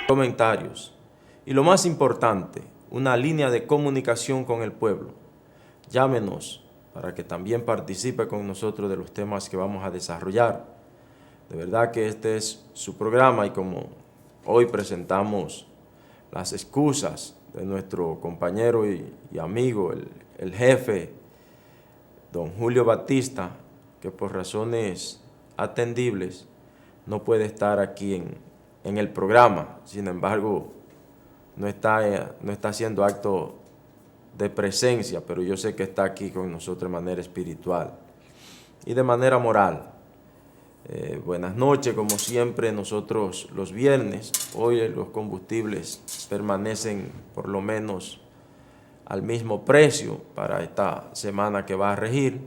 Comentarios. Y lo más importante, una línea de comunicación con el pueblo. Llámenos para que también participe con nosotros de los temas que vamos a desarrollar. De verdad que este es su programa y como hoy presentamos las excusas de nuestro compañero y amigo, el jefe, don Julio Batista, que por razones atendibles no puede estar aquí en el programa. Sin embargo, no está haciendo acto de presencia, pero yo sé que está aquí con nosotros de manera espiritual y de manera moral. Buenas noches, como siempre nosotros los viernes. Hoy los combustibles permanecen por lo menos al mismo precio para esta semana que va a regir.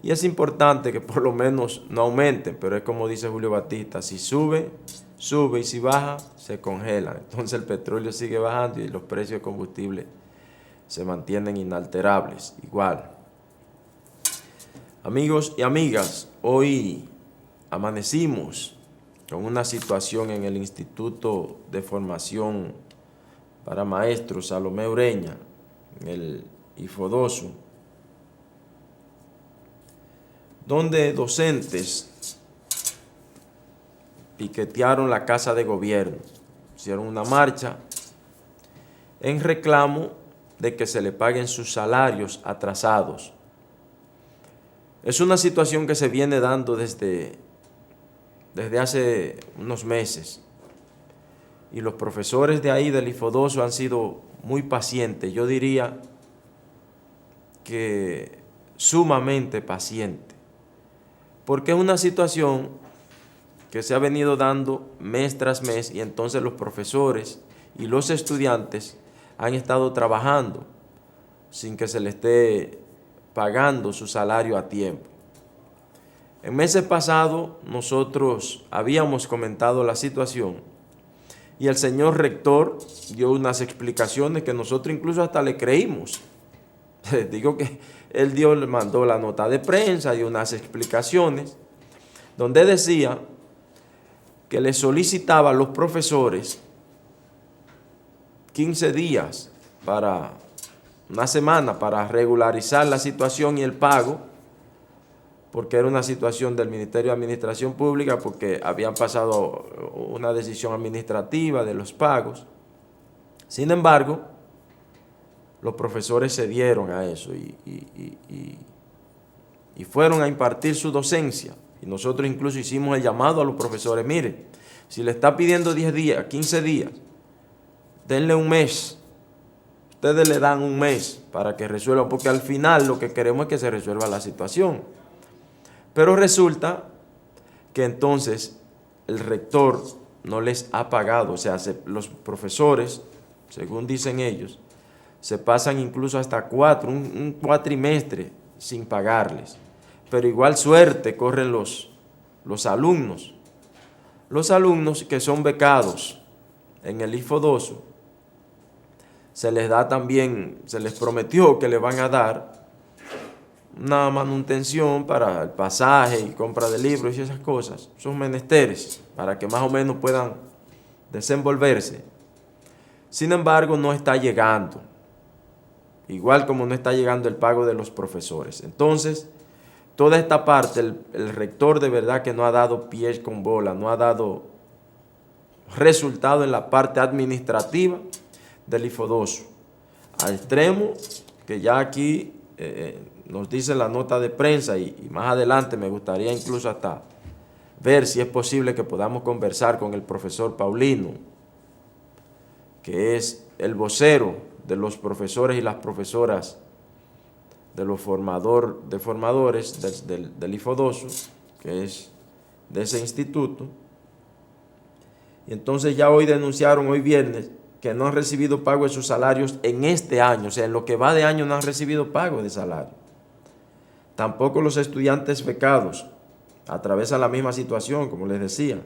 Y es importante que por lo menos no aumenten, pero es como dice Julio Batista, si sube, sube y si baja, se congela. Entonces el petróleo sigue bajando y los precios de combustible se mantienen inalterables, igual. Amigos y amigas, hoy amanecimos con una situación en el Instituto de Formación para Maestros Salomé Ureña, en el IFODOSU, donde docentes piquetearon la Casa de Gobierno, hicieron una marcha en reclamo de que se le paguen sus salarios atrasados. Es una situación que se viene dando desde hace unos meses y los profesores de ahí del IFODOSU han sido muy pacientes, yo diría que sumamente pacientes, porque es una situación que se ha venido dando mes tras mes y entonces los profesores y los estudiantes han estado trabajando sin que se les esté pagando su salario a tiempo. En meses pasados nosotros habíamos comentado la situación y el señor rector dio unas explicaciones que nosotros incluso hasta le creímos. Digo que él le mandó la nota de prensa y unas explicaciones donde decía que le solicitaba a los profesores 15 días para una semana para regularizar la situación y el pago, porque era una situación del Ministerio de Administración Pública, porque habían pasado una decisión administrativa de los pagos. Sin embargo, los profesores cedieron a eso y fueron a impartir su docencia. Y nosotros incluso hicimos el llamado a los profesores, miren, si le está pidiendo 10 días, 15 días, denle un mes. Ustedes le dan un mes para que resuelva, porque al final lo que queremos es que se resuelva la situación. Pero resulta que entonces el rector no les ha pagado, o sea, los profesores, según dicen ellos, se pasan incluso hasta un cuatrimestre sin pagarles. Pero igual suerte corren los alumnos. Los alumnos que son becados en el IFODOSU, se les da también, se les prometió que le van a dar una manutención para el pasaje y compra de libros y esas cosas, esos menesteres, para que más o menos puedan desenvolverse. Sin embargo, no está llegando, igual como no está llegando el pago de los profesores. Entonces, toda esta parte, el rector de verdad que no ha dado pies con bola, no ha dado resultado en la parte administrativa del IFODOSU, al extremo que ya aquí nos dice la nota de prensa y más adelante me gustaría incluso hasta ver si es posible que podamos conversar con el profesor Paulino, que es el vocero de los profesores y las profesoras de los formadores del IFODOSU, que es de ese instituto. Y entonces ya hoy denunciaron, hoy viernes, que no han recibido pago de sus salarios en este año, o sea, en lo que va de año no han recibido pago de salario. Tampoco los estudiantes becados atravesan la misma situación, como les decía.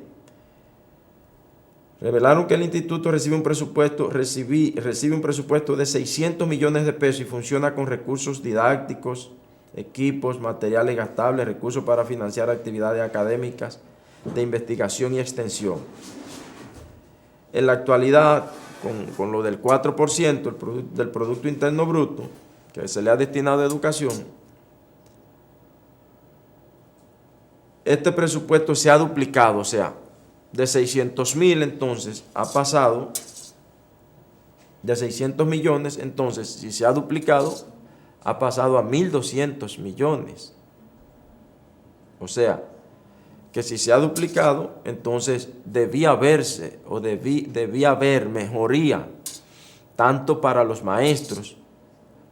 Revelaron que el instituto recibe un presupuesto de 600 millones de pesos y funciona con recursos didácticos, equipos, materiales gastables, recursos para financiar actividades académicas de investigación y extensión. en la actualidad, con lo del 4% del Producto Interno Bruto, que se le ha destinado a educación, este presupuesto se ha duplicado, o sea, de 600.000 entonces ha pasado, de 600 millones, entonces si se ha duplicado, ha pasado a 1.200 millones. O sea, que si se ha duplicado, entonces debía verse o debía haber mejoría, tanto para los maestros,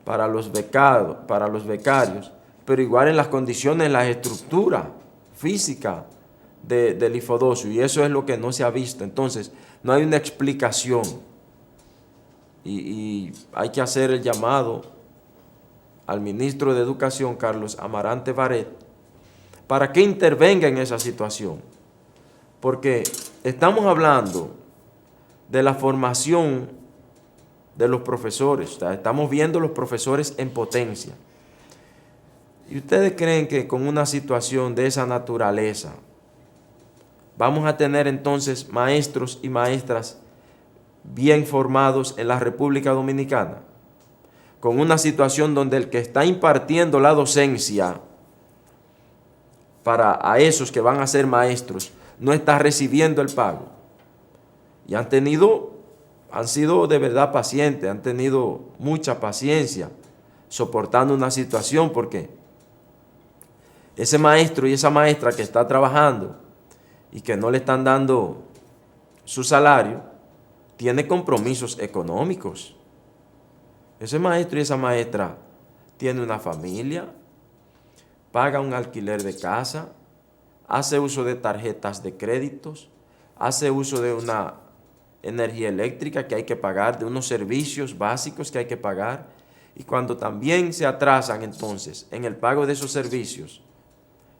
para los becarios, pero igual en las condiciones, en la estructura física del IFODOSU, y eso es lo que no se ha visto. Entonces, no hay una explicación, y hay que hacer el llamado al ministro de Educación, Carlos Amarante Barret, para que intervenga en esa situación, porque estamos hablando de la formación de los profesores, o sea, estamos viendo los profesores en potencia. ¿Y ustedes creen que con una situación de esa naturaleza vamos a tener entonces maestros y maestras bien formados en la República Dominicana? Con una situación donde el que está impartiendo la docencia a esos que van a ser maestros no está recibiendo el pago. Y han sido de verdad pacientes, han tenido mucha paciencia soportando una situación, porque ese maestro y esa maestra que está trabajando y que no le están dando su salario, tiene compromisos económicos. Ese maestro y esa maestra tiene una familia, paga un alquiler de casa, hace uso de tarjetas de créditos, hace uso de una energía eléctrica que hay que pagar, de unos servicios básicos que hay que pagar, y cuando también se atrasan entonces en el pago de esos servicios,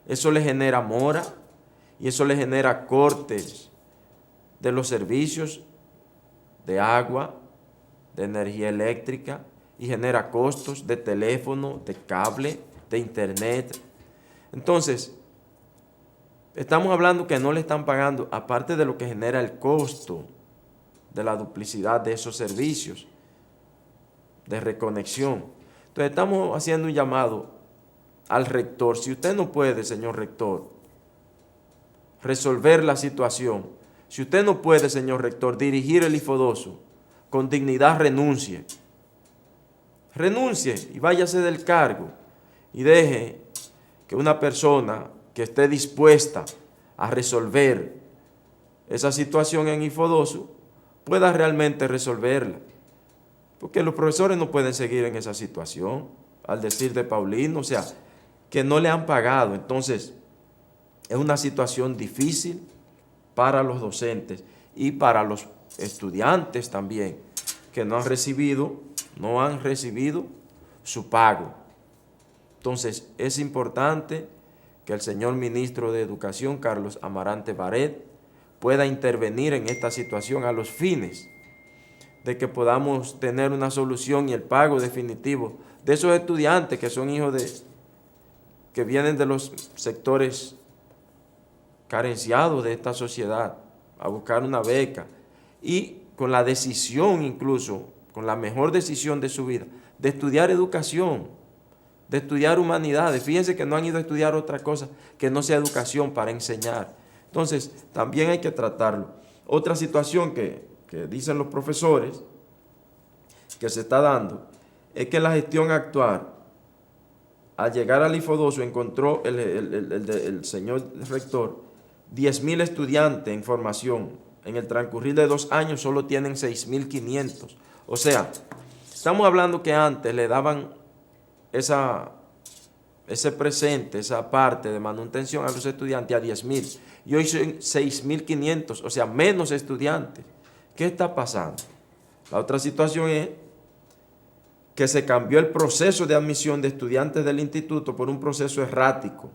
eso le genera mora y eso le genera cortes de los servicios de agua, de energía eléctrica, y genera costos de teléfono, de cable, de internet. Entonces, estamos hablando que no le están pagando, aparte de lo que genera el costo de la duplicidad de esos servicios de reconexión. Entonces, estamos haciendo un llamado al rector. Si usted no puede, señor rector, resolver la situación, si usted no puede, señor rector, dirigir el IFODOSU, con dignidad renuncie. Renuncie y váyase del cargo y deje que una persona que esté dispuesta a resolver esa situación en IFODOSU pueda realmente resolverla. Porque los profesores no pueden seguir en esa situación, al decir de Paulino, o sea, que no le han pagado. Entonces, es una situación difícil para los docentes y para los estudiantes también, que no han recibido su pago. Entonces, es importante que el señor ministro de Educación, Carlos Amarante Barret, pueda intervenir en esta situación a los fines de que podamos tener una solución y el pago definitivo de esos estudiantes que son hijos que vienen de los sectores carenciados de esta sociedad, a buscar una beca, y con la decisión, incluso con la mejor decisión de su vida, de estudiar educación, de estudiar humanidades. Fíjense que no han ido a estudiar otra cosa que no sea educación para enseñar. Entonces, también hay que tratarlo. Otra situación que dicen los profesores que se está dando es que la gestión actual, al llegar al IFODOSU, encontró el señor rector 10.000 estudiantes en formación. En el transcurrir de 2 años solo tienen 6.500. O sea, estamos hablando que antes le daban ese presente, esa parte de manutención a los estudiantes a 10.000 y hoy son 6.500, o sea, menos estudiantes. ¿Qué está pasando? La otra situación es que se cambió el proceso de admisión de estudiantes del instituto por un proceso errático,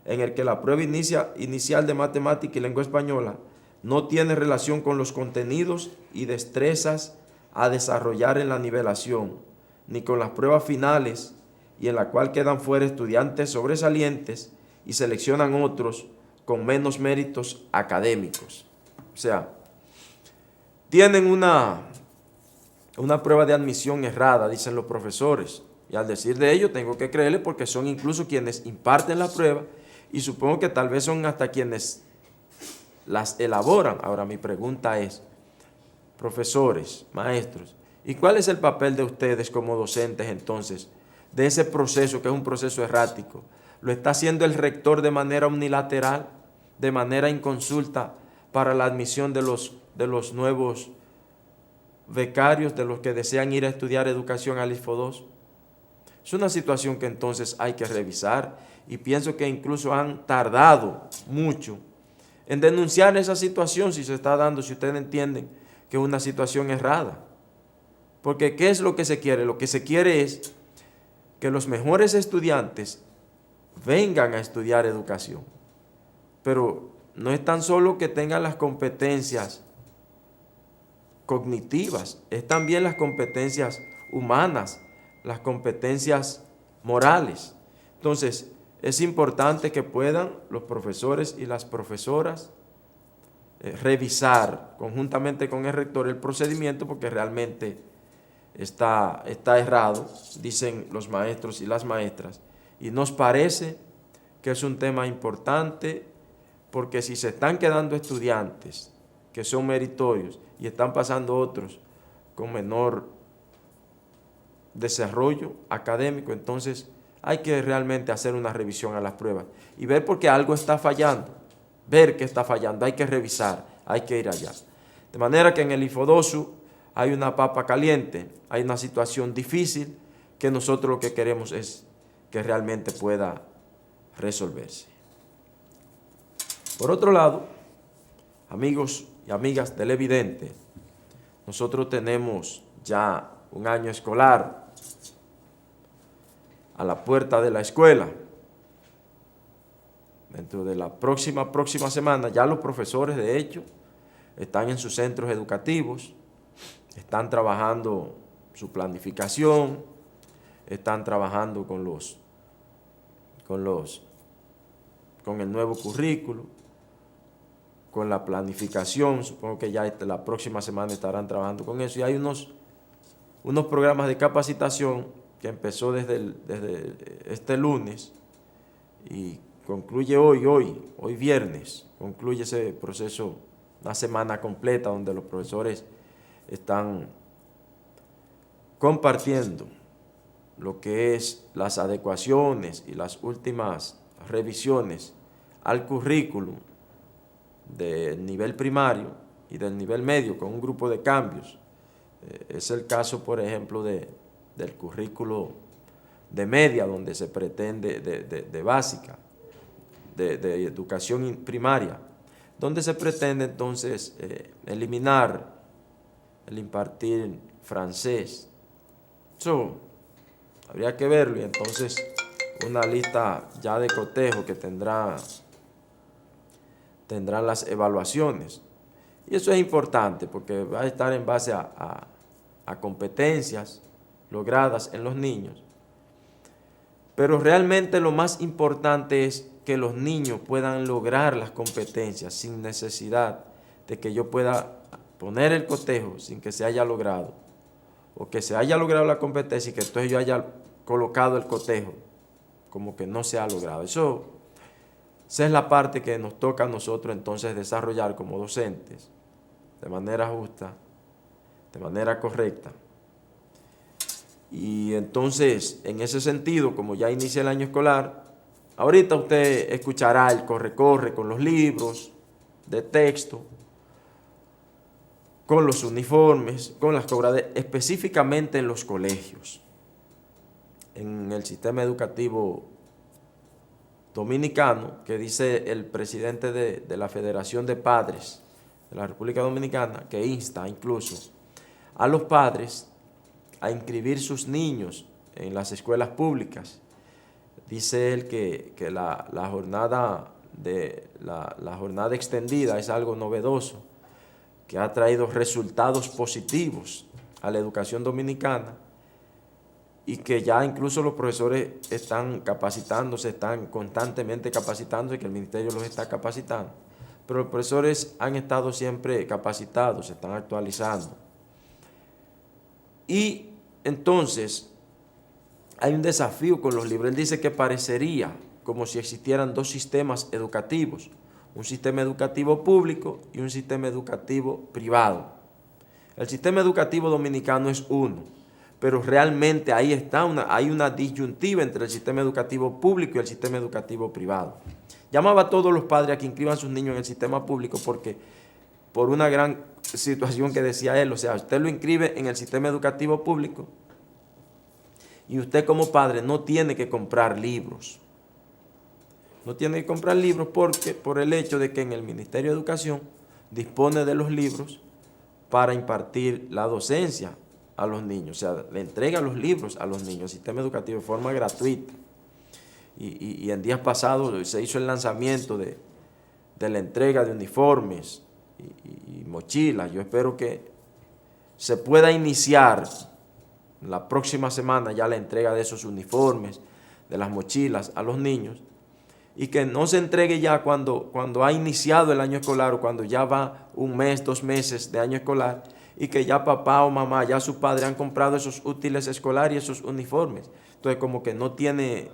en el que la prueba inicial de matemática y lengua española no tiene relación con los contenidos y destrezas a desarrollar en la nivelación, ni con las pruebas finales, y en la cual quedan fuera estudiantes sobresalientes y seleccionan otros con menos méritos académicos. O sea, tienen una prueba de admisión errada, dicen los profesores. Y al decir de ello tengo que creerle porque son incluso quienes imparten la prueba y supongo que tal vez son hasta quienes las elaboran. Ahora mi pregunta es, profesores, maestros, ¿y cuál es el papel de ustedes como docentes entonces de ese proceso que es un proceso errático? ¿Lo está haciendo el rector de manera unilateral, de manera inconsulta para la admisión de los nuevos becarios, de los que desean ir a estudiar educación al IFO II? Es una situación que entonces hay que revisar y pienso que incluso han tardado mucho en denunciar esa situación si se está dando, si ustedes entienden que es una situación errada. Porque ¿qué es lo que se quiere? Lo que se quiere es que los mejores estudiantes vengan a estudiar educación. Pero no es tan solo que tengan las competencias cognitivas, es también las competencias humanas, las competencias morales. Entonces, es importante que puedan los profesores y las profesoras revisar conjuntamente con el rector el procedimiento porque realmente está errado, dicen los maestros y las maestras, y nos parece que es un tema importante porque si se están quedando estudiantes que son meritorios y están pasando otros con menor desarrollo académico, entonces hay que realmente hacer una revisión a las pruebas y ver por qué algo está fallando, ver qué está fallando, hay que revisar, hay que ir allá. De manera que en el IFODOSU hay una papa caliente, hay una situación difícil que nosotros lo que queremos es que realmente pueda resolverse. Por otro lado, amigos y amigas televidentes, nosotros tenemos ya un año escolar a la puerta de la escuela. Dentro de la próxima semana ya los profesores de hecho están en sus centros educativos, están trabajando su planificación, están trabajando con el nuevo currículo, con la planificación, supongo que ya la próxima semana estarán trabajando con eso, y hay unos programas de capacitación que empezó desde este lunes y concluye hoy viernes, concluye ese proceso, una semana completa donde los profesores están compartiendo lo que es las adecuaciones y las últimas revisiones al currículum del nivel primario y del nivel medio con un grupo de cambios. Es el caso, por ejemplo, del currículo de media, donde se pretende, de básica, de educación primaria, donde se pretende entonces eliminar el impartir francés. Eso habría que verlo y entonces una lista ya de cotejo que tendrán las evaluaciones. Y eso es importante porque va a estar en base a competencias logradas en los niños. Pero realmente lo más importante es que los niños puedan lograr las competencias sin necesidad de que yo pueda poner el cotejo sin que se haya logrado, o que se haya logrado la competencia y que entonces yo haya colocado el cotejo como que no se ha logrado. Esa es la parte que nos toca a nosotros entonces desarrollar como docentes de manera justa, de manera correcta. Y entonces, en ese sentido, como ya inicia el año escolar, ahorita usted escuchará el corre-corre con los libros de texto, con los uniformes, con las cobraderas, específicamente en los colegios. En el sistema educativo dominicano, que dice el presidente de la Federación de Padres de la República Dominicana, que insta incluso a los padres a inscribir sus niños en las escuelas públicas. Dice él que la jornada extendida es algo novedoso, que ha traído resultados positivos a la educación dominicana y que ya incluso los profesores están capacitándose, están constantemente capacitándose, que el ministerio los está capacitando. pero los profesores han estado siempre capacitados, se están actualizando. Y entonces hay un desafío con los libros. Él dice que parecería como si existieran dos sistemas educativos, un sistema educativo público y un sistema educativo privado. El sistema educativo dominicano es uno, pero realmente ahí está hay una disyuntiva entre el sistema educativo público y el sistema educativo privado. Llamaba a todos los padres a que inscriban a sus niños en el sistema público porque por una gran situación que decía él, o sea, usted lo inscribe en el sistema educativo público y usted como padre no tiene que comprar libros. No tiene que comprar libros por el hecho de que en el Ministerio de Educación dispone de los libros para impartir la docencia a los niños. O sea, le entrega los libros a los niños, el sistema educativo de forma gratuita. Y en días pasados se hizo el lanzamiento de la entrega de uniformes y mochilas. Yo espero que se pueda iniciar la próxima semana ya la entrega de esos uniformes, de las mochilas a los niños, y que no se entregue ya cuando ha iniciado el año escolar o cuando ya va un mes, 2 meses de año escolar, y que ya papá o mamá, ya su padre han comprado esos útiles escolares y esos uniformes. Entonces como que no tiene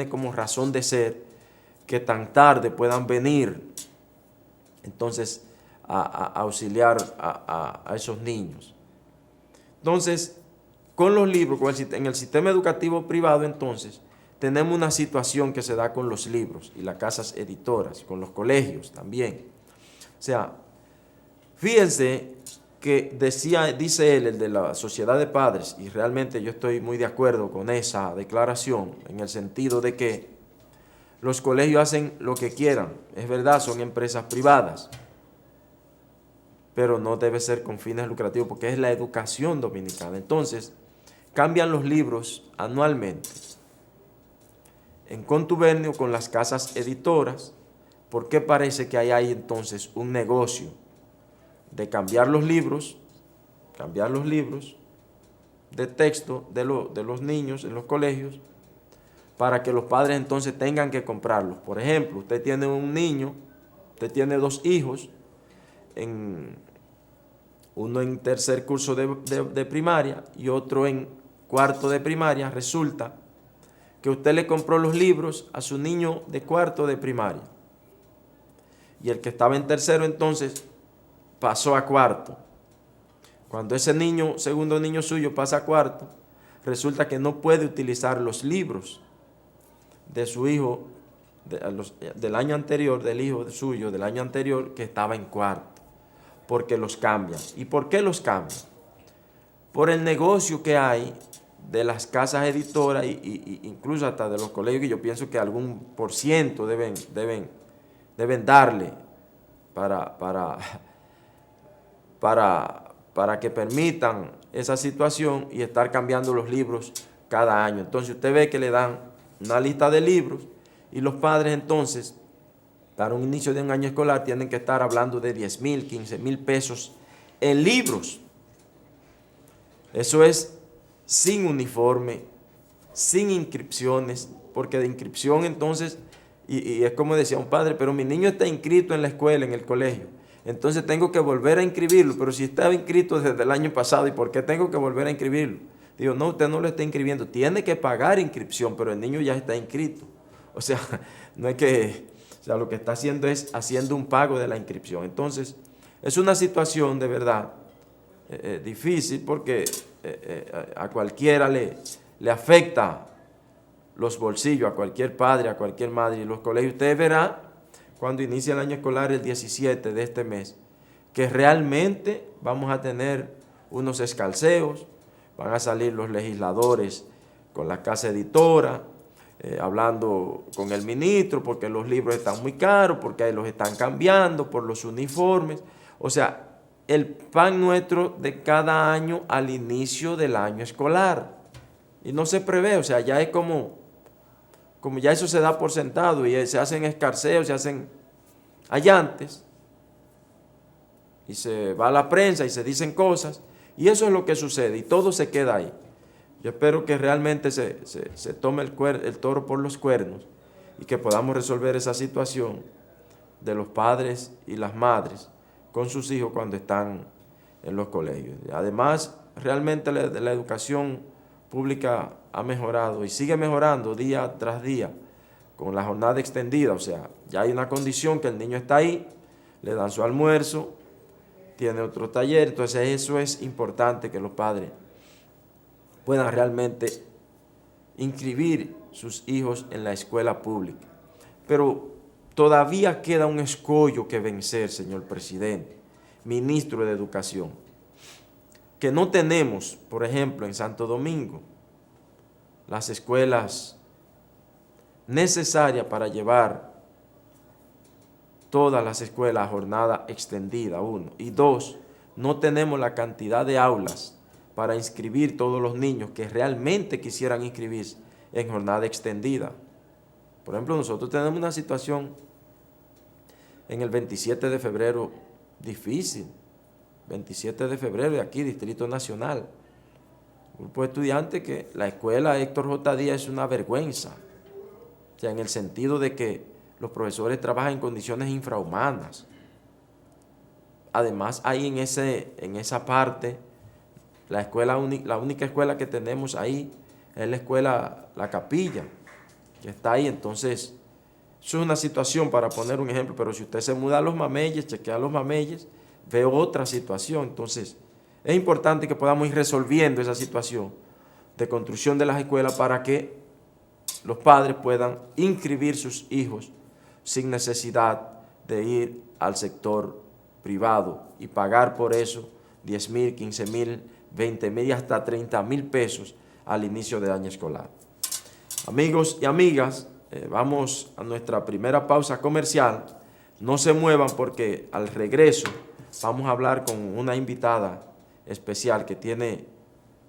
como razón de ser que tan tarde puedan venir entonces a auxiliar a esos niños. Entonces, con los libros, en el sistema educativo privado, entonces, tenemos una situación que se da con los libros y las casas editoras, con los colegios también. O sea, fíjense que dice él, el de la sociedad de padres, y realmente yo estoy muy de acuerdo con esa declaración, en el sentido de que los colegios hacen lo que quieran, es verdad, son empresas privadas, pero no debe ser con fines lucrativos porque es la educación dominicana. Entonces, cambian los libros anualmente en contubernio con las casas editoras, porque parece que hay entonces un negocio de cambiar los libros de texto de los niños en los colegios, para que los padres entonces tengan que comprarlos. Por ejemplo, usted tiene un niño, usted tiene 2 hijos, uno en tercer curso de primaria y otro en cuarto de primaria. Resulta que usted le compró los libros a su niño de cuarto de primaria y el que estaba en tercero entonces pasó a cuarto. Cuando ese niño, segundo niño suyo, pasa a cuarto, resulta que no puede utilizar los libros de su hijo del año anterior, del hijo suyo del año anterior que estaba en cuarto, porque los cambian. ¿Y por qué los cambian? Por el negocio que hay de las casas editoras y incluso hasta de los colegios, que yo pienso que algún por ciento deben darle para que permitan esa situación y estar cambiando los libros cada año. Entonces usted ve que le dan una lista de libros y los padres entonces, para un inicio de un año escolar, tienen que estar hablando de 10,000, 15,000 pesos en libros. Eso es sin uniforme, sin inscripciones, porque de inscripción entonces, y es como decía un padre, pero mi niño está inscrito en la escuela, en el colegio, entonces tengo que volver a inscribirlo, pero si estaba inscrito desde el año pasado, ¿y por qué tengo que volver a inscribirlo? Digo, no, usted no lo está inscribiendo, tiene que pagar inscripción, pero el niño ya está inscrito. O sea, no es que, o sea, lo que está haciendo es haciendo un pago de la inscripción. Entonces, es una situación de verdad difícil porque a cualquiera le afecta los bolsillos, a cualquier padre, a cualquier madre. Y los colegios, usted verá cuando inicia el año escolar el 17 de este mes, que realmente vamos a tener unos escalceos, van a salir los legisladores con la casa editora, hablando con el ministro porque los libros están muy caros, porque los están cambiando por los uniformes. O sea, el pan nuestro de cada año al inicio del año escolar. Y no se prevé, o sea, ya es como ya eso se da por sentado y se hacen escarceos, se hacen allantes y se va a la prensa y se dicen cosas y eso es lo que sucede y todo se queda ahí. Yo espero que realmente se tome el toro por los cuernos y que podamos resolver esa situación de los padres y las madres con sus hijos cuando están en los colegios. Además, realmente la educación pública ha mejorado y sigue mejorando día tras día con la jornada extendida. O sea, ya hay una condición que el niño está ahí, le dan su almuerzo, tiene otro taller. Entonces eso es importante, que los padres puedan realmente inscribir sus hijos en la escuela pública. Pero todavía queda un escollo que vencer, señor presidente, ministro de Educación, que no tenemos, por ejemplo, en Santo Domingo, las escuelas necesarias para llevar todas las escuelas a jornada extendida, 1. Y 2, no tenemos la cantidad de aulas para inscribir todos los niños que realmente quisieran inscribirse en jornada extendida. Por ejemplo, nosotros tenemos una situación en el 27 de febrero difícil. 27 de febrero de aquí, Distrito Nacional. Un grupo de estudiantes que la escuela Héctor J. Díaz es una vergüenza. O sea, en el sentido de que los profesores trabajan en condiciones infrahumanas. Además, ahí en esa parte, la única escuela que tenemos ahí es la escuela La Capilla, que está ahí. Entonces, eso es una situación para poner un ejemplo, pero si usted se muda a Los Mameyes, chequea Los Mameyes, ve otra situación. Entonces, es importante que podamos ir resolviendo esa situación de construcción de las escuelas para que los padres puedan inscribir sus hijos sin necesidad de ir al sector privado y pagar por eso 10,000, 15,000, 20,000 y hasta 30,000 pesos al inicio del año escolar. Amigos y amigas, vamos a nuestra primera pausa comercial. No se muevan, porque al regreso vamos a hablar con una invitada especial que tiene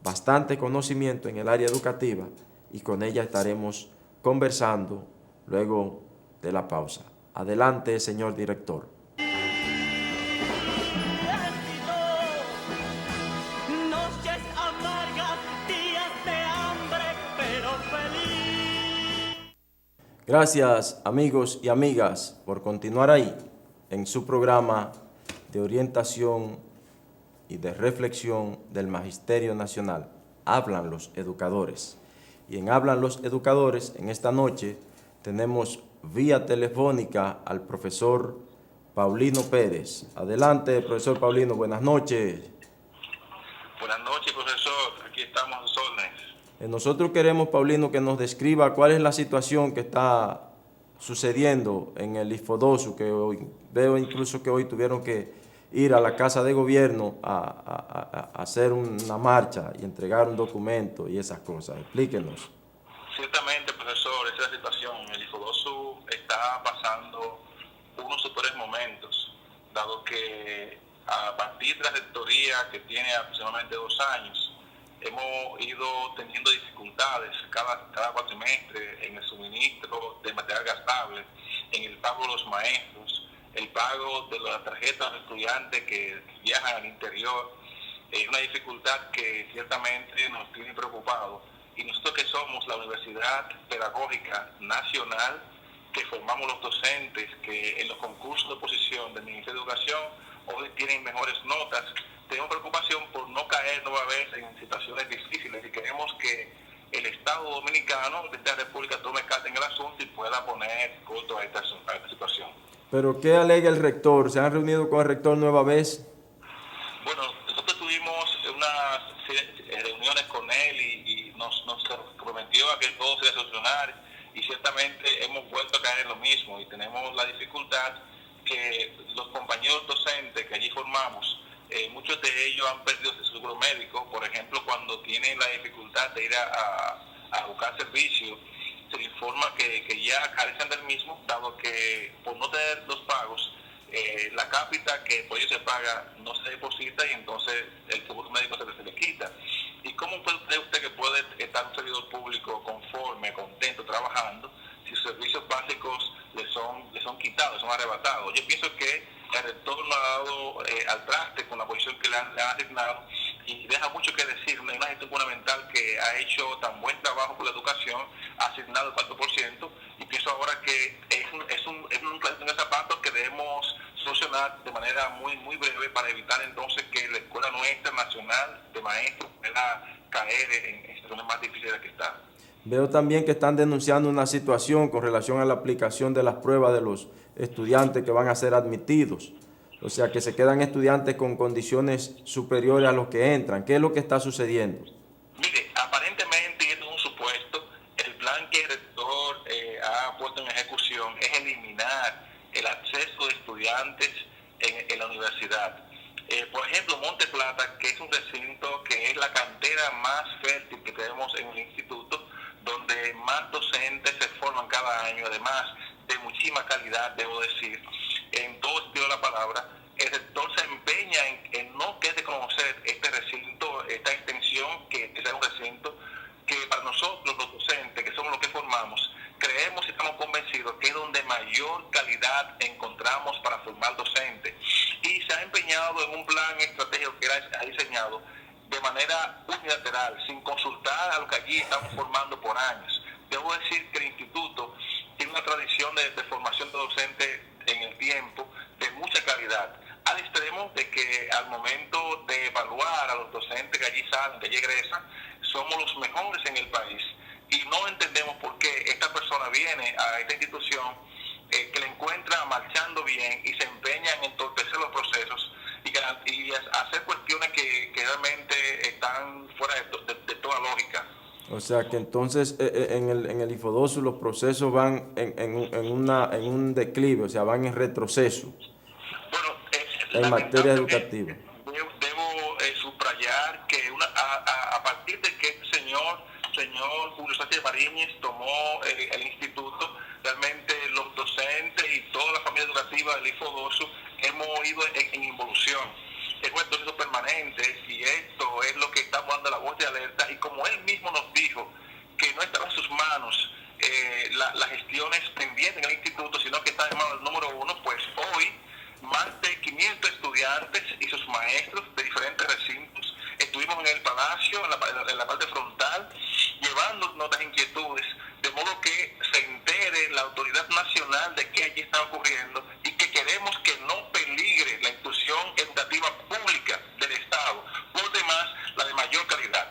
bastante conocimiento en el área educativa, y con ella estaremos conversando luego de la pausa. Adelante, señor director. Noches amargas, días de hambre, pero feliz. Gracias, amigos y amigas, por continuar ahí en su programa de orientación y de reflexión del Magisterio Nacional. Hablan los educadores. Y en Hablan los Educadores, en esta noche, tenemos vía telefónica al profesor Paulino Pérez. Adelante, profesor Paulino, buenas noches. Buenas noches, profesor. Aquí estamos a sus órdenes. Nosotros queremos, Paulino, que nos describa cuál es la situación que está sucediendo en el IFODOSU, que hoy, veo incluso que hoy tuvieron que ir a la Casa de Gobierno a hacer una marcha y entregar un documento y esas cosas. Explíquenos. Ciertamente, profesor, esa es la situación. El IFODOSU está pasando unos peores momentos, dado que a partir de la rectoría, que tiene aproximadamente 2 años, hemos ido teniendo dificultades cada cuatrimestre en el suministro de material gastable, en el pago de los maestros, el pago de las tarjetas de estudiantes que viajan al interior. Es una dificultad que ciertamente nos tiene preocupados. Y nosotros, que somos la Universidad Pedagógica Nacional, que formamos los docentes que en los concursos de oposición del Ministerio de Educación hoy tienen mejores notas, tenemos preocupación por no caer nueva vez en situaciones difíciles, y queremos que el Estado Dominicano de esta República tome carta en el asunto y pueda poner coto a esta situación. ¿Pero qué alega el rector? ¿Se han reunido con el rector nueva vez? Bueno, nosotros tuvimos unas reuniones con él y nos prometió a que todo se iba a solucionar, y ciertamente hemos vuelto a caer en lo mismo, y tenemos la dificultad que los compañeros docentes que allí formamos, muchos de ellos han perdido su seguro médico. Por ejemplo, cuando tienen la dificultad de ir a buscar servicio, se les informa que ya carecen del mismo, dado que por no tener los pagos, la cápita que por ellos se paga no se deposita, y entonces el seguro médico se le quita. ¿Y cómo cree usted que puede estar un servidor público conforme, contento, trabajando, si sus servicios básicos le son quitados, son arrebatados? Yo pienso que el rector no ha dado al traste con la posición que le han asignado, y deja mucho que decir, una gestión gubernamental que ha hecho tan buen trabajo por la educación, ha asignado el 4%, y pienso ahora que es un clásico en zapatos que debemos solucionar de manera muy breve para evitar entonces que la escuela nuestra nacional de maestros pueda caer en situaciones más difíciles de que está. Veo también que están denunciando una situación con relación a la aplicación de las pruebas de los estudiantes que van a ser admitidos. O sea, que se quedan estudiantes con condiciones superiores a los que entran. ¿Qué es lo que está sucediendo? Mire, aparentemente, y esto es un supuesto, el plan que el rector ha puesto en ejecución es eliminar el acceso de estudiantes en la universidad. Por ejemplo, Monte Plata, que es un recinto que es la cantera más fértil que tenemos en el instituto, donde más docentes se forman cada año, además de muchísima calidad, debo decir, en todo sentido de la palabra. El rector se empeña en no querer conocer este recinto, esta extensión, que sea un recinto que para nosotros los docentes, que somos los que formamos, creemos y estamos convencidos que es donde mayor calidad encontramos para formar docentes. Y se ha empeñado en un plan estratégico que ha diseñado de manera unilateral, sin consultar a los que allí estamos formando por años. Debo decir que el instituto tiene una tradición de formación de docentes en el tiempo de mucha calidad, al extremo de que al momento de evaluar a los docentes que allí salen, que allí egresan, somos los mejores en el país. Y no entendemos por qué esta persona viene a esta institución que le encuentra marchando bien y se empeña en entorpecer los procesos y hacer cuestiones que realmente están fuera de toda lógica. O sea que entonces en el IFODOSU los procesos van en un declive, o sea, van en retroceso Bueno, en materia educativa. Debo subrayar que a partir de que el señor Julio Sánchez Mariñez tomó el instituto, realmente los docentes y toda la familia educativa del IFODOSU hemos ido en involución. Es un proceso permanente y esto es lo que estamos dando la voz de alerta, y como él mismo nos dijo que no estaba en sus manos las gestiones pendientes en el instituto, sino que está en manos del número uno, pues hoy más de 500 estudiantes y sus maestros de diferentes recintos estuvimos en el Palacio, en la parte frontal, llevando nuestras inquietudes, de modo que se entere la autoridad nacional de qué allí está ocurriendo y que queremos que no peligre la institución educativa pública del Estado, por demás la de mayor calidad.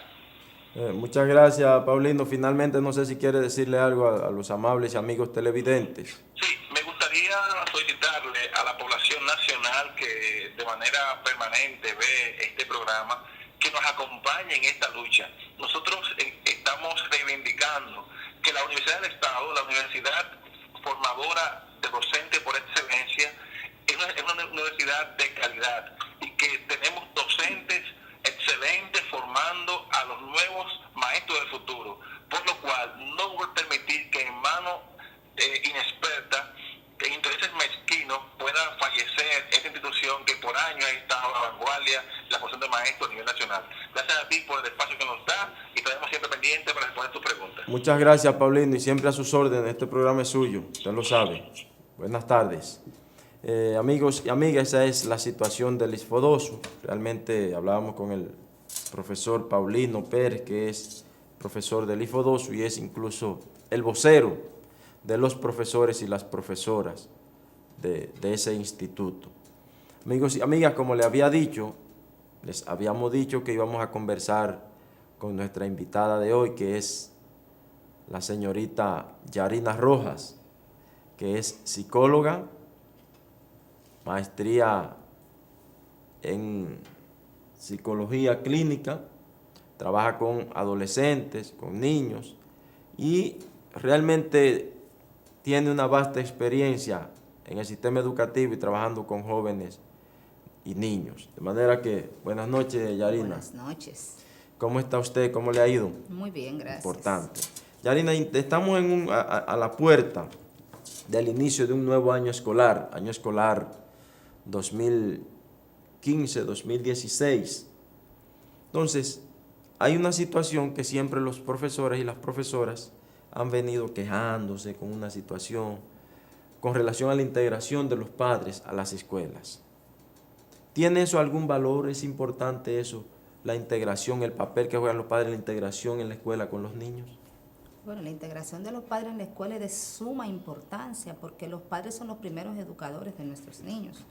Muchas gracias, Paulino. Finalmente, no sé si quiere decirle algo a los amables y amigos televidentes. Sí, me gustaría solicitarle a la población nacional que de manera permanente ve este programa, que nos acompañe en esta lucha. Nosotros estamos reivindicando que la Universidad del Estado, la universidad formadora de docentes por excelencia, es una universidad de calidad y que tenemos docentes excelentes formando a los nuevos maestros del futuro, por lo cual no voy a permitir que en manos inexpertas, en intereses mezquinos, pueda fallecer esta institución que por años ha estado a la vanguardia de la formación de maestros a nivel nacional. Gracias a ti por el espacio que nos da y estaremos siempre pendientes para responder tus preguntas. Muchas gracias, Paulino, y siempre a sus órdenes. Este programa es suyo, usted lo sabe. Buenas tardes. Amigos y amigas, esa es la situación del IFODOSU. Realmente hablábamos con el profesor Paulino Pérez, que es profesor del IFODOSU y es incluso el vocero de los profesores y las profesoras de ese instituto. Amigos y amigas, como les había dicho, les habíamos dicho que íbamos a conversar con nuestra invitada de hoy, que es la señorita Yarina Rojas, que es psicóloga, maestría en psicología clínica, trabaja con adolescentes, con niños y realmente tiene una vasta experiencia en el sistema educativo y trabajando con jóvenes y niños. De manera que, buenas noches, Yarina. Buenas noches. ¿Cómo está usted? ¿Cómo le ha ido? Muy bien, gracias. Importante. Yarina, estamos a la puerta del inicio de un nuevo año escolar 2015-2016. Entonces, hay una situación que siempre los profesores y las profesoras han venido quejándose con una situación con relación a la integración de los padres a las escuelas. ¿Tiene eso algún valor? ¿Es importante eso? la integración, el papel que juegan los padres en la integración en la escuela con los niños? Bueno, la integración de los padres en la escuela es de suma importancia porque los padres son los primeros educadores de nuestros niños.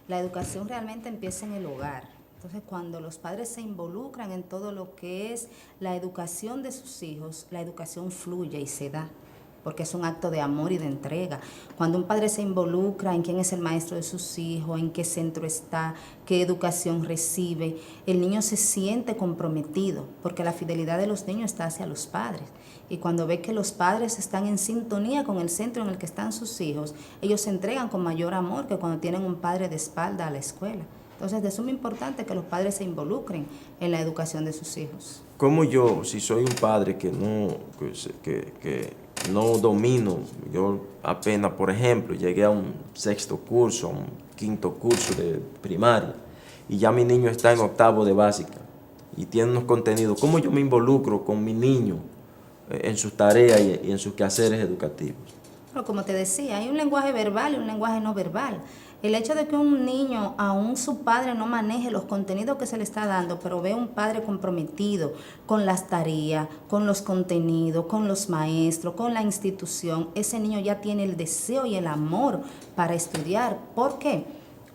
La educación realmente empieza en el hogar. Entonces, cuando los padres se involucran en todo lo que es la educación de sus hijos, la educación fluye y se da, porque es un acto de amor y de entrega. Cuando un padre se involucra en quién es el maestro de sus hijos, en qué centro está, qué educación recibe, el niño se siente comprometido, porque la fidelidad de los niños está hacia los padres. Y cuando ve que los padres están en sintonía con el centro en el que están sus hijos, ellos se entregan con mayor amor que cuando tienen un padre de espalda a la escuela. Entonces, de suma importante que los padres se involucren en la educación de sus hijos. ¿Cómo yo, si soy un padre que no domino, yo apenas, por ejemplo, llegué a un 6º curso, a un 5º curso de primaria, y ya mi niño está en 8º de básica, y tiene unos contenidos, ¿cómo yo me involucro con mi niño en sus tareas y en sus quehaceres educativos? Pero como te decía, hay un lenguaje verbal y un lenguaje no verbal. El hecho de que un niño, aún su padre no maneje los contenidos que se le está dando, pero ve un padre comprometido con las tareas, con los contenidos, con los maestros, con la institución, ese niño ya tiene el deseo y el amor para estudiar. ¿Por qué?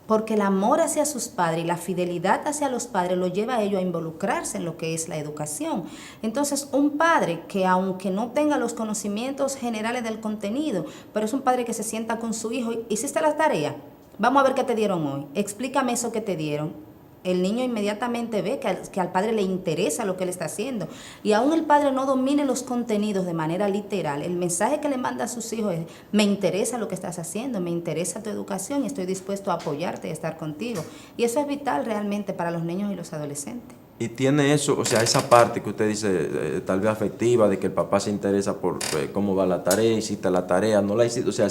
Porque el amor hacia sus padres y la fidelidad hacia los padres lo lleva a ellos a involucrarse en lo que es la educación. Entonces, un padre que aunque no tenga los conocimientos generales del contenido, pero es un padre que se sienta con su hijo, ¿hiciste la tarea? Vamos a ver qué te dieron hoy. Explícame eso que te dieron. El niño inmediatamente ve que al padre le interesa lo que él está haciendo. Y aún el padre no domine los contenidos de manera literal. El mensaje que le manda a sus hijos es: me interesa lo que estás haciendo, me interesa tu educación y estoy dispuesto a apoyarte y a estar contigo. Y eso es vital realmente para los niños y los adolescentes. Y tiene eso, o sea, esa parte que usted dice, tal vez afectiva, de que el papá se interesa por cómo va la tarea, hiciste la tarea, no la hiciste, o sea,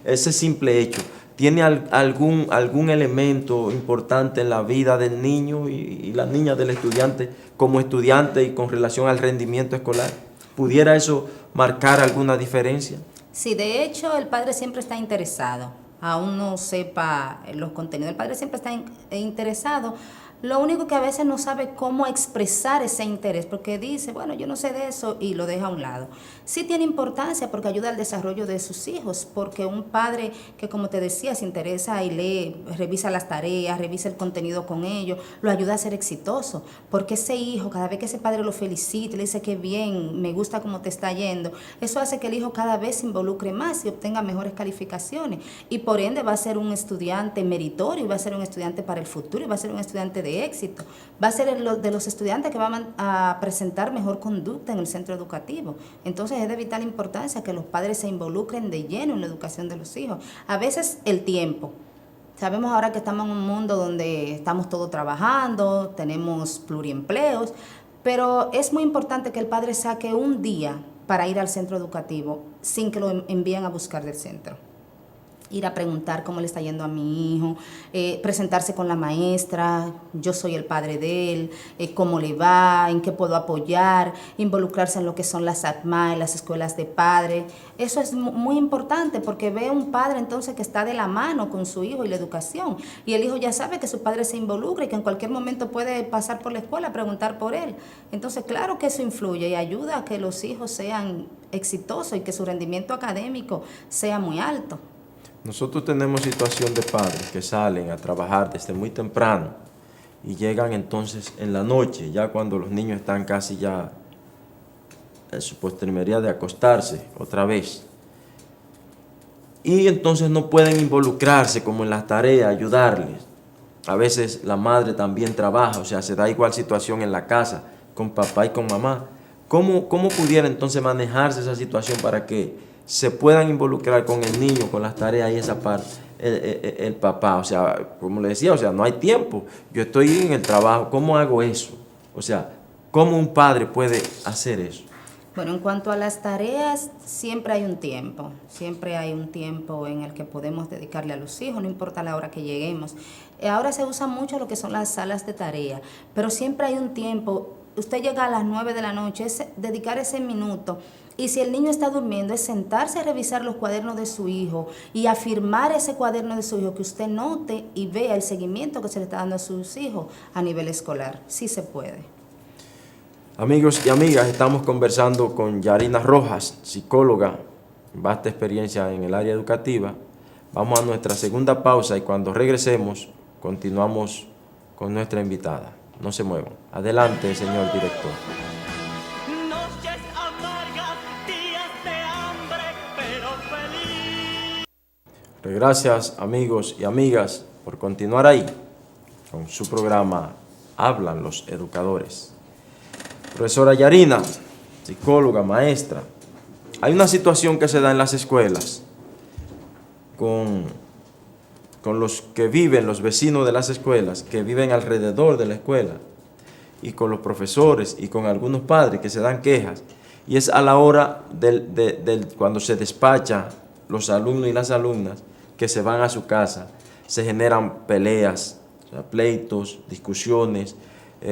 ese simple hecho, ¿tiene algún elemento importante en la vida del niño y la niña, del estudiante, como estudiante y con relación al rendimiento escolar? ¿Pudiera eso marcar alguna diferencia? Sí, de hecho, el padre siempre está interesado, aún no sepa los contenidos, el padre siempre está interesado. Lo único que a veces no sabe cómo expresar ese interés, porque dice, bueno, yo no sé de eso y lo deja a un lado. Sí tiene importancia porque ayuda al desarrollo de sus hijos, porque un padre que, como te decía, se interesa y lee, revisa las tareas, revisa el contenido con ellos, lo ayuda a ser exitoso, porque ese hijo, cada vez que ese padre lo felicita, le dice que bien, me gusta cómo te está yendo, eso hace que el hijo cada vez se involucre más y obtenga mejores calificaciones, y por ende va a ser un estudiante meritorio, y va a ser un estudiante para el futuro, y va a ser un estudiante de éxito, va a ser de los estudiantes que van a presentar mejor conducta en el centro educativo. Entonces es de vital importancia que los padres se involucren de lleno en la educación de los hijos. A veces el tiempo. Sabemos ahora que estamos en un mundo donde estamos todos trabajando, tenemos pluriempleos, pero es muy importante que el padre saque un día para ir al centro educativo sin que lo envíen a buscar del centro. Ir a preguntar cómo le está yendo a mi hijo, presentarse con la maestra, yo soy el padre de él, cómo le va, en qué puedo apoyar, involucrarse en lo que son las ACMA, las escuelas de padres. Eso es muy importante porque ve un padre entonces que está de la mano con su hijo y la educación. Y el hijo ya sabe que su padre se involucra y que en cualquier momento puede pasar por la escuela a preguntar por él. Entonces, claro que eso influye y ayuda a que los hijos sean exitosos y que su rendimiento académico sea muy alto. Nosotros tenemos situación de padres que salen a trabajar desde muy temprano y llegan entonces en la noche, ya cuando los niños están casi ya en su postrimería de acostarse otra vez. Y entonces no pueden involucrarse como en las tareas, ayudarles. A veces la madre también trabaja, o sea, se da igual situación en la casa con papá y con mamá. ¿Cómo pudiera entonces manejarse esa situación para que se puedan involucrar con el niño, con las tareas y esa parte, el papá? O sea, como le decía, o sea, no hay tiempo. Yo estoy en el trabajo, ¿cómo hago eso? O sea, ¿cómo un padre puede hacer eso? Bueno, en cuanto a las tareas, siempre hay un tiempo en el que podemos dedicarle a los hijos, no importa la hora que lleguemos. Ahora se usa mucho lo que son las salas de tarea, pero siempre hay un tiempo usted llega a las 9 de la noche, es dedicar ese minuto. Y si el niño está durmiendo, es sentarse a revisar los cuadernos de su hijo y afirmar ese cuaderno de su hijo, que usted note y vea el seguimiento que se le está dando a sus hijos a nivel escolar. Sí se puede. Amigos y amigas, estamos conversando con Yarina Rojas, psicóloga, vasta experiencia en el área educativa. Vamos a nuestra segunda pausa y cuando regresemos continuamos con nuestra invitada. No se muevan. Adelante, señor director. Noches amargas, días de hambre, pero feliz. Gracias, amigos y amigas, por continuar ahí con su programa Hablan los Educadores. Profesora Yarina, psicóloga, maestra, hay una situación que se da en las escuelas con los que viven, los vecinos de las escuelas, que viven alrededor de la escuela, y con los profesores y con algunos padres que se dan quejas, y es a la hora cuando se despacha los alumnos y las alumnas que se van a su casa, se generan peleas, o sea, pleitos, discusiones.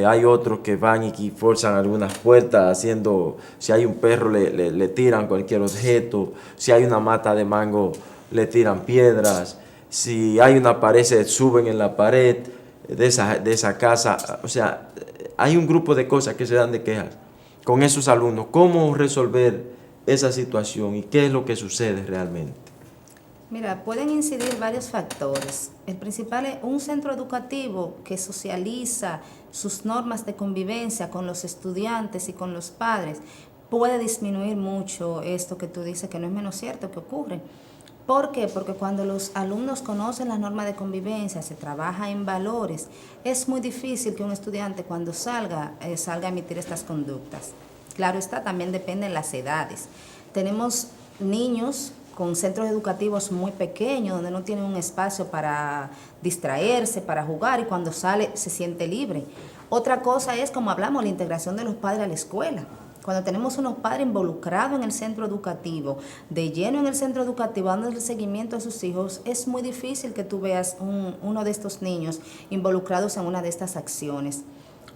Hay otros que van y forzan algunas puertas haciendo, si hay un perro le tiran cualquier objeto, si hay una mata de mango le tiran piedras, si hay una pared se suben en la pared de esa casa. O sea, hay un grupo de cosas que se dan de quejas con esos alumnos. ¿Cómo resolver esa situación y qué es lo que sucede realmente? Mira, pueden incidir varios factores. El principal es un centro educativo que socializa sus normas de convivencia con los estudiantes y con los padres. Puede disminuir mucho esto que tú dices, que no es menos cierto que ocurre. ¿Por qué? Porque cuando los alumnos conocen las normas de convivencia, se trabaja en valores, es muy difícil que un estudiante cuando salga a emitir estas conductas. Claro está, también dependen las edades. Tenemos niños con centros educativos muy pequeños, donde no tienen un espacio para distraerse, para jugar, y cuando sale se siente libre. Otra cosa es, como hablamos, la integración de los padres a la escuela. Cuando tenemos unos padres involucrados en el centro educativo, de lleno en el centro educativo, dando el seguimiento a sus hijos, es muy difícil que tú veas uno de estos niños involucrados en una de estas acciones.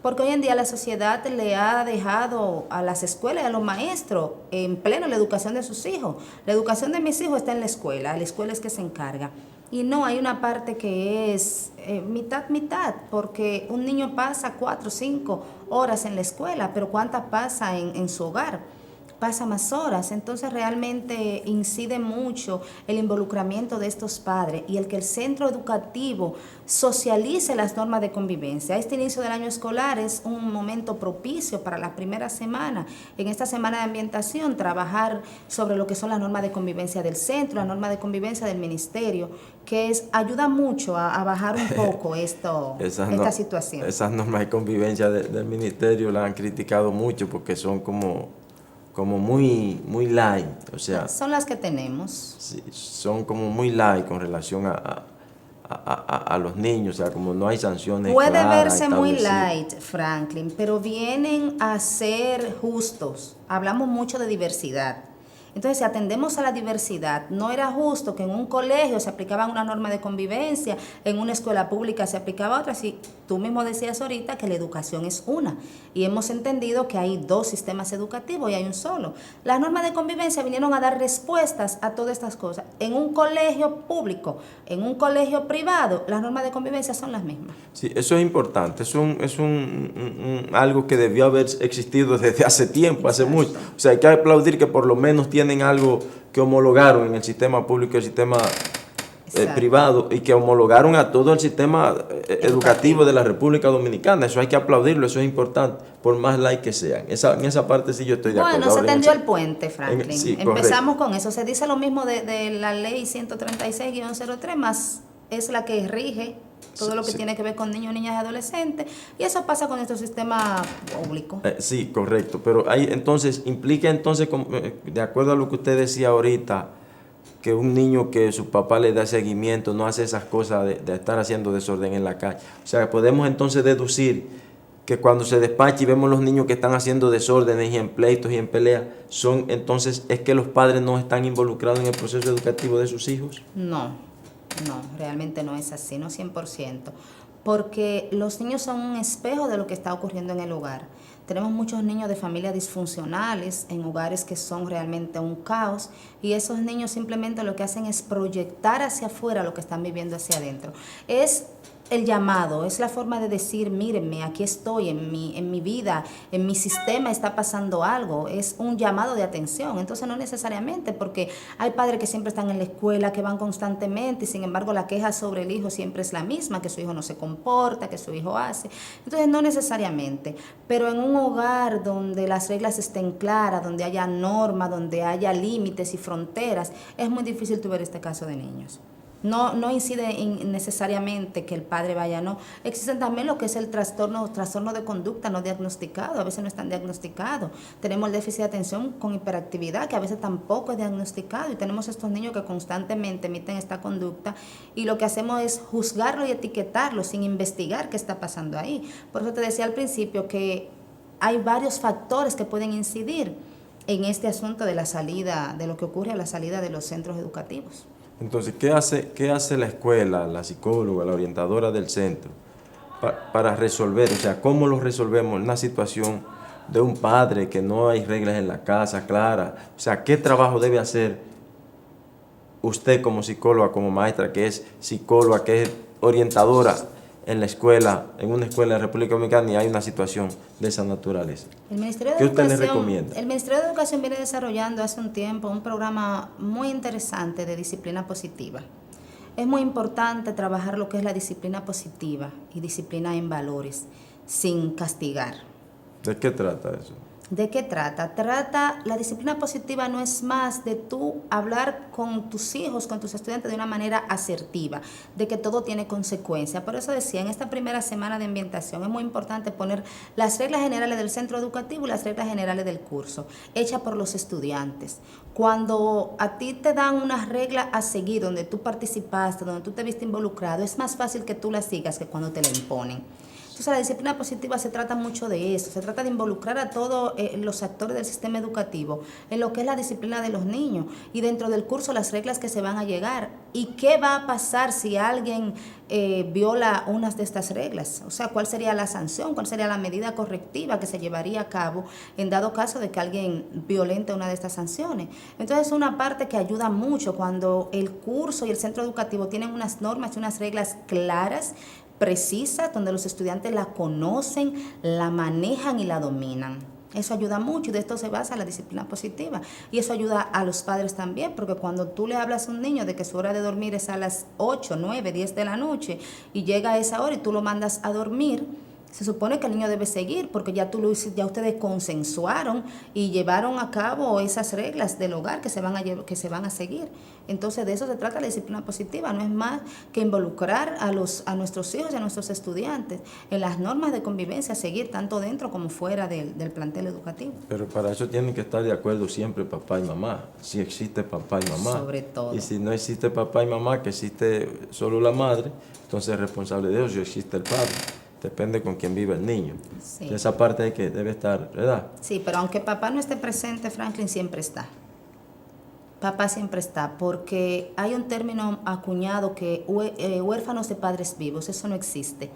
Porque hoy en día la sociedad le ha dejado a las escuelas y a los maestros en pleno la educación de sus hijos. La educación de mis hijos está en la escuela es que se encarga. Y no, hay una parte que es mitad, porque un niño pasa 4 o 5 horas en la escuela, pero ¿cuántas pasa en su hogar? Pasa más horas. Entonces realmente incide mucho el involucramiento de estos padres y el que el centro educativo socialice las normas de convivencia. Este inicio del año escolar es un momento propicio para la primera semana. En esta semana de ambientación, trabajar sobre lo que son las normas de convivencia del centro, las normas de convivencia del ministerio, que ayuda mucho a bajar un poco esta situación. Esas normas de convivencia del ministerio las han criticado mucho porque son como muy light, o sea, son las que tenemos. Sí, son como muy light con relación a los niños, o sea, como no hay sanciones. Puede claras, verse muy light, Franklin, pero vienen a ser justos. Hablamos mucho de diversidad. Entonces, si atendemos a la diversidad, no era justo que en un colegio se aplicaba una norma de convivencia, en una escuela pública se aplicaba otra. Si tú mismo decías ahorita que la educación es una, y hemos entendido que hay 2 sistemas educativos y hay un solo. Las normas de convivencia vinieron a dar respuestas a todas estas cosas. En un colegio público, en un colegio privado, las normas de convivencia son las mismas. Sí, eso es importante, es algo que debió haber existido desde hace tiempo, hace mucho. O sea, hay que aplaudir que por lo menos tienen algo que homologaron en el sistema público y el sistema privado, y que homologaron a todo el sistema educativo de la República Dominicana. Eso hay que aplaudirlo, eso es importante, por más light que sean. En esa parte sí yo estoy de acuerdo. Bueno, se tendió el puente, Franklin. Sí, empezamos con eso. Se dice lo mismo de la ley 136-03, más es la que rige todo lo que tiene que ver con niños, niñas y adolescentes, y eso pasa con nuestro sistema público. Sí, correcto, pero ahí entonces implica de acuerdo a lo que usted decía ahorita, que un niño que su papá le da seguimiento no hace esas cosas de estar haciendo desorden en la calle. O sea, podemos entonces deducir que cuando se despacha y vemos los niños que están haciendo desórdenes y en pleitos y en peleas, entonces es que los padres no están involucrados en el proceso educativo de sus hijos. No, realmente no es así, no 100%. porque los niños son un espejo de lo que está ocurriendo en el hogar. Tenemos muchos niños de familias disfuncionales en hogares que son realmente un caos, y esos niños simplemente lo que hacen es proyectar hacia afuera lo que están viviendo hacia adentro. Es el llamado, es la forma de decir, mírenme, aquí estoy, en mi vida, en mi sistema está pasando algo, es un llamado de atención. Entonces no necesariamente, porque hay padres que siempre están en la escuela, que van constantemente, y sin embargo la queja sobre el hijo siempre es la misma, que su hijo no se comporta, que su hijo hace. Entonces no necesariamente, pero en un hogar donde las reglas estén claras, donde haya normas, donde haya límites y fronteras, es muy difícil tu ver este caso de niños. No incide necesariamente que el padre vaya, no. Existen también lo que es el trastorno de conducta no diagnosticado, a veces no están diagnosticados. Tenemos el déficit de atención con hiperactividad, que a veces tampoco es diagnosticado, y tenemos estos niños que constantemente emiten esta conducta, y lo que hacemos es juzgarlo y etiquetarlo sin investigar qué está pasando ahí. Por eso te decía al principio que hay varios factores que pueden incidir en este asunto de la salida, de lo que ocurre a la salida de los centros educativos. Entonces, ¿qué hace la escuela, la psicóloga, la orientadora del centro para resolver? O sea, ¿cómo lo resolvemos en una situación de un padre que no hay reglas en la casa claras? O sea, ¿qué trabajo debe hacer usted como psicóloga, como maestra, que es psicóloga, que es orientadora en la escuela, en una escuela de República Dominicana, y hay una situación de esa naturaleza? ¿Qué usted le recomienda? El Ministerio de Educación viene desarrollando hace un tiempo un programa muy interesante de disciplina positiva. Es muy importante trabajar lo que es la disciplina positiva y disciplina en valores, sin castigar. ¿De qué trata eso? ¿De qué trata? La disciplina positiva no es más de tú hablar con tus hijos, con tus estudiantes de una manera asertiva, de que todo tiene consecuencia. Por eso decía, en esta primera semana de ambientación es muy importante poner las reglas generales del centro educativo y las reglas generales del curso, hechas por los estudiantes. Cuando a ti te dan unas reglas a seguir, donde tú participaste, donde tú te viste involucrado, es más fácil que tú las sigas que cuando te la imponen. Entonces la disciplina positiva se trata mucho de eso, se trata de involucrar a todos los actores del sistema educativo en lo que es la disciplina de los niños, y dentro del curso las reglas que se van a llegar y qué va a pasar si alguien viola unas de estas reglas. O sea, cuál sería la sanción, cuál sería la medida correctiva que se llevaría a cabo en dado caso de que alguien violente una de estas sanciones. Entonces es una parte que ayuda mucho cuando el curso y el centro educativo tienen unas normas y unas reglas claras, precisa, donde los estudiantes la conocen, la manejan y la dominan. Eso ayuda mucho, y de esto se basa la disciplina positiva. Y eso ayuda a los padres también, porque cuando tú le hablas a un niño de que su hora de dormir es a las 8, 9, 10 de la noche, y llega a esa hora y tú lo mandas a dormir, se supone que el niño debe seguir, porque ya ustedes consensuaron y llevaron a cabo esas reglas del hogar que se van a seguir. Entonces de eso se trata la disciplina positiva, no es más que involucrar a nuestros hijos y a nuestros estudiantes en las normas de convivencia, seguir tanto dentro como fuera del plantel educativo. Pero para eso tienen que estar de acuerdo siempre papá y mamá, si existe papá y mamá. Sobre todo. Y si no existe papá y mamá, que existe solo la madre, entonces es responsable de Dios si existe el padre. Depende con quién vive el niño. Sí. Esa parte es que debe estar, ¿verdad? Sí, pero aunque papá no esté presente, Franklin siempre está. Papá siempre está, porque hay un término acuñado que huérfanos de padres vivos, eso no existe.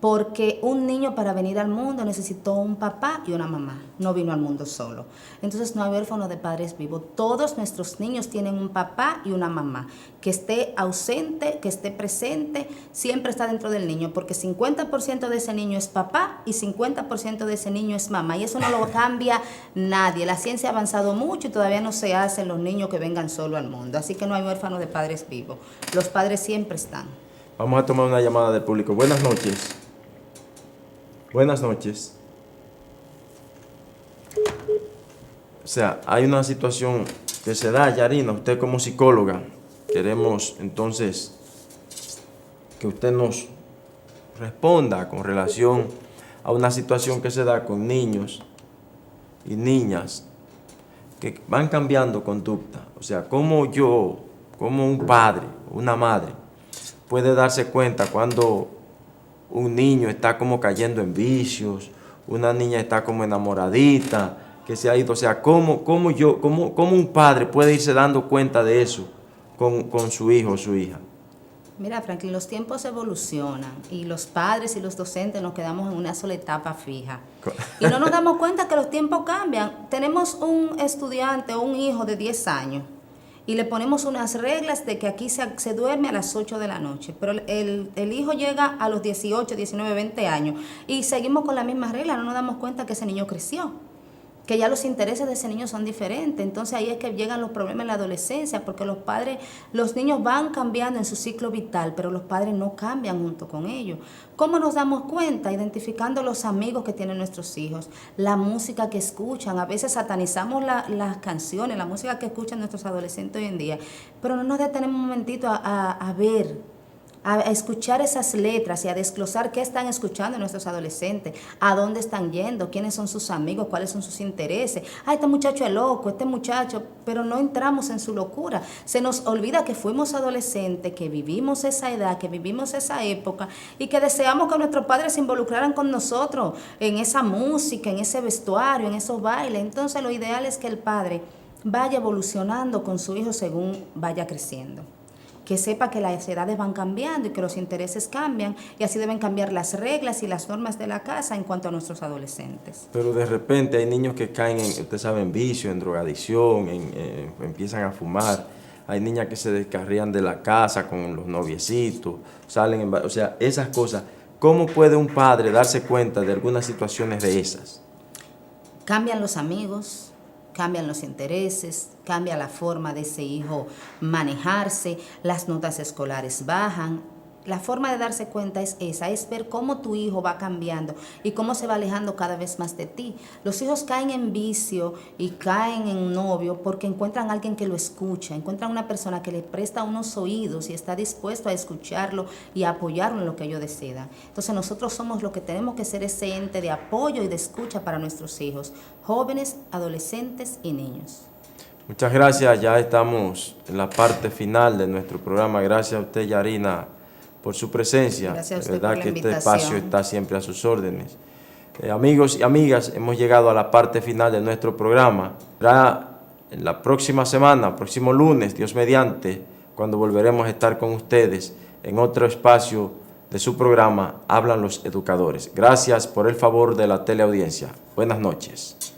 Porque un niño para venir al mundo necesitó un papá y una mamá, no vino al mundo solo. Entonces no hay huérfanos de padres vivos. Todos nuestros niños tienen un papá y una mamá. Que esté ausente, que esté presente, siempre está dentro del niño, porque 50% de ese niño es papá y 50% de ese niño es mamá. Y eso no lo cambia nadie. La ciencia ha avanzado mucho y todavía no se hacen los niños que vengan solo al mundo. Así que no hay huérfanos de padres vivos. Los padres siempre están. Vamos a tomar una llamada del público. Buenas noches. Buenas noches. O sea, hay una situación que se da, Yarina, usted como psicóloga, queremos entonces que usted nos responda con relación a una situación que se da con niños y niñas que van cambiando conducta. O sea, como un padre, una madre, puede darse cuenta cuando un niño está como cayendo en vicios, una niña está como enamoradita, que se ha ido. O sea, ¿cómo un padre puede irse dando cuenta de eso con su hijo o su hija? Mira, Franklin, los tiempos evolucionan y los padres y los docentes nos quedamos en una sola etapa fija. Y no nos damos cuenta que los tiempos cambian. Tenemos un estudiante o un hijo de 10 años y le ponemos unas reglas de que aquí se duerme a las 8 de la noche, pero el hijo llega a los 18, 19, 20 años y seguimos con la misma regla, no nos damos cuenta que ese niño creció, que ya los intereses de ese niño son diferentes. Entonces ahí es que llegan los problemas en la adolescencia, porque los niños van cambiando en su ciclo vital, pero los padres no cambian junto con ellos. ¿Cómo nos damos cuenta? Identificando los amigos que tienen nuestros hijos, la música que escuchan. A veces satanizamos las canciones, la música que escuchan nuestros adolescentes hoy en día, pero no nos detenemos un momentito a ver, a escuchar esas letras y a desglosar qué están escuchando nuestros adolescentes, a dónde están yendo, quiénes son sus amigos, cuáles son sus intereses. Este muchacho es loco, este muchacho, pero no entramos en su locura. Se nos olvida que fuimos adolescentes, que vivimos esa edad, que vivimos esa época y que deseamos que nuestros padres se involucraran con nosotros en esa música, en ese vestuario, en esos bailes. Entonces lo ideal es que el padre vaya evolucionando con su hijo según vaya creciendo, que sepa que las edades van cambiando y que los intereses cambian, y así deben cambiar las reglas y las normas de la casa en cuanto a nuestros adolescentes. Pero de repente hay niños que caen usted sabe, en vicio, en drogadicción, empiezan a fumar. Hay niñas que se descarrían de la casa con los noviecitos, salen, o sea, esas cosas. ¿Cómo puede un padre darse cuenta de algunas situaciones de esas? Cambian los amigos, cambian los intereses, cambia la forma de ese hijo manejarse, las notas escolares bajan. La forma de darse cuenta es esa, es ver cómo tu hijo va cambiando y cómo se va alejando cada vez más de ti. Los hijos caen en vicio y caen en novio porque encuentran a alguien que lo escucha, encuentran una persona que le presta unos oídos y está dispuesto a escucharlo y a apoyarlo en lo que ellos desean. Entonces nosotros somos lo que tenemos que ser, ese ente de apoyo y de escucha para nuestros hijos, jóvenes, adolescentes y niños. Muchas gracias, ya estamos en la parte final de nuestro programa. Gracias a usted, Yarina, por su presencia. Gracias a usted de verdad por la que este invitación. espacio está siempre a sus órdenes. Amigos y amigas, hemos llegado a la parte final de nuestro programa. Será en la próxima semana, próximo lunes, Dios mediante, cuando volveremos a estar con ustedes en otro espacio de su programa Hablan los Educadores. Gracias por el favor de la teleaudiencia. Buenas noches.